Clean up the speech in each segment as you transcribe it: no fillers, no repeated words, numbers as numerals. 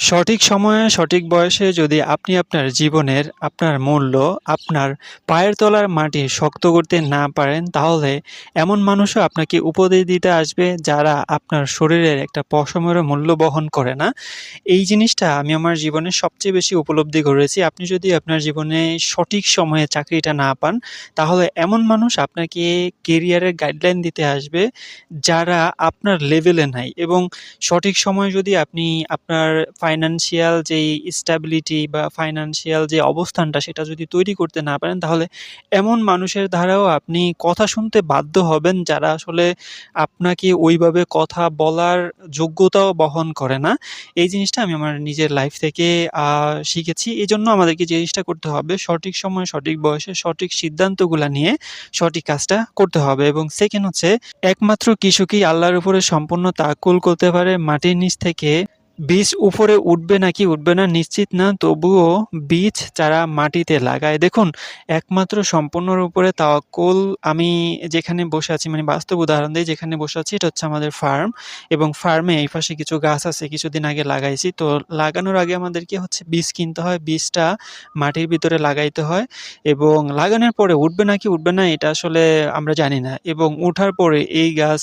সঠিক সময়ে সঠিক বয়সে যদি আপনি আপনার জীবনের আপনার মূল্য আপনার পায়ের তলার মাটি শক্ত করতে না পারেন, তাহলে এমন মানুষও আপনাকে উপদেশ দিতে আসবে যারা আপনার শরীরের একটা পশমেরও মূল্য বহন করে না। এই জিনিসটা আমি আমার জীবনে সবচেয়ে বেশি উপলব্ধি করেছি। আপনি যদি আপনার জীবনে সঠিক সময়ে চাকরিটা না পান, তাহলে এমন মানুষ আপনাকে কেরিয়ারের গাইডলাইন দিতে আসবে যারা আপনার লেভেলে নাই। এবং সঠিক সময়ে যদি আপনি আপনার ফাইন্যান্সিয়াল যেই স্ট্যাবিলিটি বা ফাইন্যান্সিয়াল যে অবস্থানটা সেটা যদি তৈরি করতে না পারেন, তাহলে এমন মানুষের দ্বারাও আপনি কথা শুনতে বাধ্য হবেন যারা আসলে আপনাকে ওইভাবে কথা বলার যোগ্যতাও বহন করে না। এই জিনিসটা আমি আমার নিজের লাইফ থেকে শিখেছি। এজন্য আমাদেরকে যে জিনিসটা করতে হবে, সঠিক সময়ে সঠিক বয়সে সঠিক সিদ্ধান্তগুলা নিয়ে সঠিক কাজটা করতে হবে। এবং সেকেন্ড হচ্ছে, একমাত্র কৃষকই আল্লাহর উপরে সম্পূর্ণ তাওয়াক্কুল করতে পারে। মাটির নিচ থেকে বীজ উপরে উঠবে নাকি উঠবে না নিশ্চিত না, তবুও বীজ চারা মাটিতে লাগায়। দেখুন, একমাত্র সম্পূর্ণর উপরে তাওয়াক্কুল। আমি যেখানে বসে আছি, মানে বাস্তব উদাহরণ দেই, যেখানে বসে আছি এটা হচ্ছে আমাদের ফার্ম। এবং ফার্মে এই পাশে কিছু গাছ আছে, কিছুদিন আগে লাগাইছি। তো লাগানোর আগে আমাদেরকে হচ্ছে বীজ কিনতে হয়, বীজটা মাটির ভিতরে লাগাইতে হয়। এবং লাগানোর পরে উঠবে নাকি উঠবে না এটা আসলে আমরা জানি না। এবং উঠার পরে এই গাছ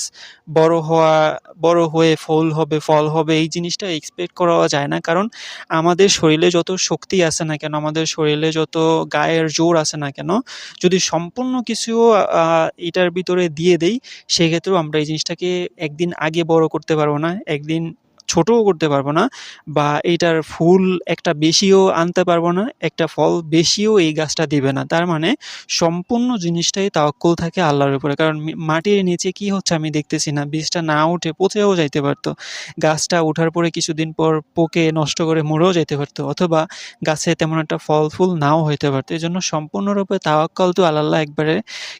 বড় হওয়া বড় হয়ে ফুল হবে, ফল হবে, এই জিনিসটা এক্সপেক্ট করাও যায় না। কারণ আমাদের শরীরে যত শক্তি আছে না কেন, আমাদের শরীরে যত গায়ের জোর আছে না কেন, যদি সম্পূর্ণ কিছু এটার ভিতরে দিয়ে দেই, সেক্ষেত্রেও আমরা এই জিনিসটাকে একদিন আগে বড় করতে পারবো না, একদিন ছোটও করতে পারবো না, বা এইটার ফুল একটা বেশিও আনতে পারবো না, একটা ফল বেশিও এই গাছটা দিবে না। তার মানে সম্পূর্ণ জিনিসটাই তাওয়াক্কুল থাকে আল্লাহর উপরে। কারণ মাটির নিচে কি হচ্ছে আমি দেখতেছি না। বীজটা না উঠে পচেও যাইতে পারতো। গাছটা উঠার পরে কিছুদিন পর পোকে নষ্ট করে মরেও যাইতে পারতো। অথবা গাছে তেমন একটা ফল-ফুল নাও হইতে পারতো। এজন্য সম্পূর্ণরূপে তাওয়াক্কাল তো আলাল্লাহ একবারে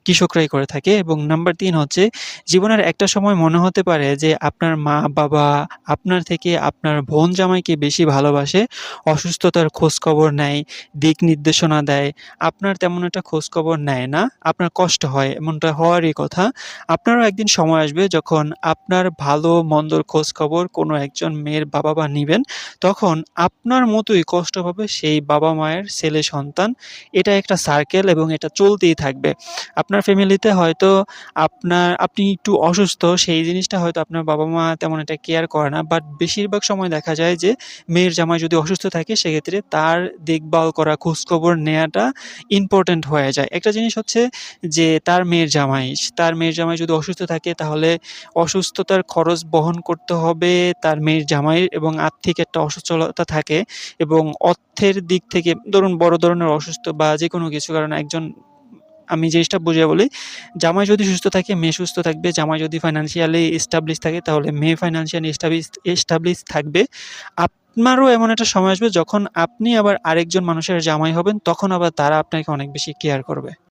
কৃষকরাই করে থাকে। এবং নাম্বার ৩ হচ্ছে, জীবনের একটা সময় মনে হতে পারে যে আপনার মা-বাবা আপনার থেকে আপনার বোন জামাইকে বেশি ভালোবাসে, অসুস্থতার খোঁজখবর নেয়, দিক নির্দেশনা দেয়। আপনার তেমন একটা খোঁজখবর নেয় না, আপনার কষ্ট হয়, এমনটা হওয়ারই কথা। আপনারও একদিন সময় আসবে যখন আপনার ভালো-মন্দর খোঁজখবর কোনো একজন মেয়ের বাবা-মা নিবেন। তখন আপনার মতোই কষ্ট পাবে সেই বাবা-মায়ের ছেলে-সন্তান। এটা একটা সার্কেল এবং এটা চলতেই থাকবে। আপনার ফ্যামিলিতে হয়তো আপনি একটু অসুস্থ, সেই জিনিসটা হয়তো আপনার বাবা-মা তেমন একটা কেয়ার করে না। বাট বেশিরভাগ সময় দেখা যায় যে মেয়ের জামাই যদি অসুস্থ থাকে, সেক্ষেত্রে তার দেখভাল করা, খোঁজখবর নেয়াটা ইম্পোর্টেন্ট হয়ে যায়। একটা জিনিস হচ্ছে যে তার মেয়ের জামাই যদি অসুস্থ থাকে, তাহলে অসুস্থতার খরচ বহন করতে হবে তার মেয়ের জামাইয়ের। এবং আর্থিক একটা অসচ্ছলতা থাকে। এবং অর্থের দিক থেকে ধরুন বড় ধরনের অসুস্থ বা যেকোনো কিছু কারণে একজন, আমি জিনিসটা বুঝিয়ে বলি, জামাই যদি সুস্থ থাকে মেয়ে সুস্থ থাকবে। জামাই যদি ফাইন্যান্সিয়ালি এস্টাবলিশ থাকে, তাহলে মেয়ে ফাইন্যান্সিয়ালি এস্টাবলিশ থাকবে। আপনারও এমন একটা সময় আসবে যখন আপনি আবার আরেকজন মানুষের জামাই হবেন, তখন আবার তারা আপনাকে অনেক বেশি কেয়ার করবে।